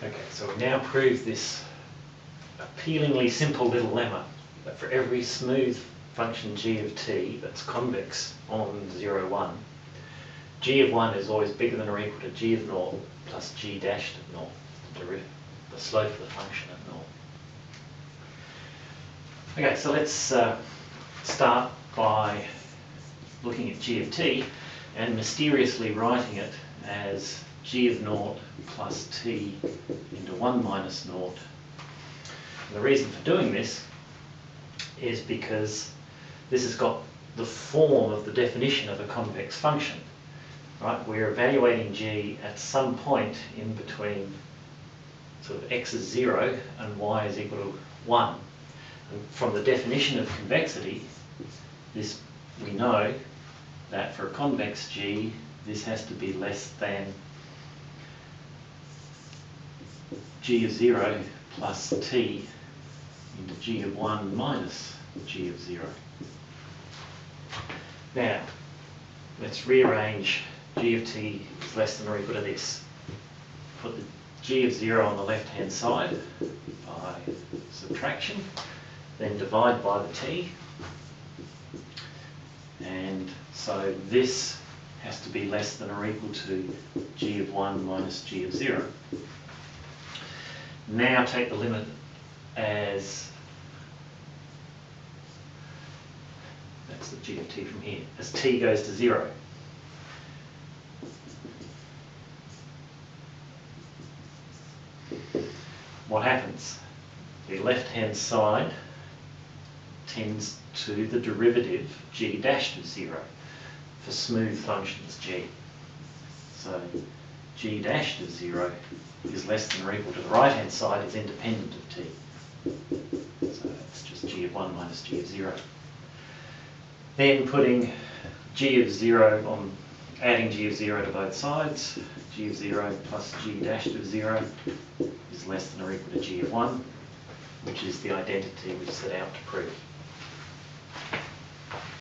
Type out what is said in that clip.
Okay, so we now prove this appealingly simple little lemma that for every smooth function g of t that's convex on 0, 1, g of 1 is always bigger than or equal to g of 0 plus g dashed of 0, the slope of the function at 0. Okay, so let's start by looking at g of t and mysteriously writing it as g of 0 plus t into 1 minus 0. And the reason for doing this is because this has got the form of the definition of a convex function. Right? We're evaluating g at some point in between sort of x is 0 and y is equal to 1. And from the definition of convexity, this we know that for a convex g, this has to be less than g of 0 plus t into g of 1 minus g of 0. Now, let's rearrange g of t is less than or equal to this. Put the g of 0 on the left-hand side by subtraction, then divide by the t. And so this has to be less than or equal to g of 1 minus g of 0. Now take the limit as, that's the g of t from here, as t goes to 0. What happens? The left-hand side tends to the derivative g dashed of 0 for smooth functions g. So g dashed of 0 is less than or equal to the right-hand side is independent of t. So that's just g of 1 minus g of 0. Then putting g of 0 on, adding g of 0 to both sides, g of 0 plus g dashed of 0 is less than or equal to g of 1, which is the identity we set out to prove.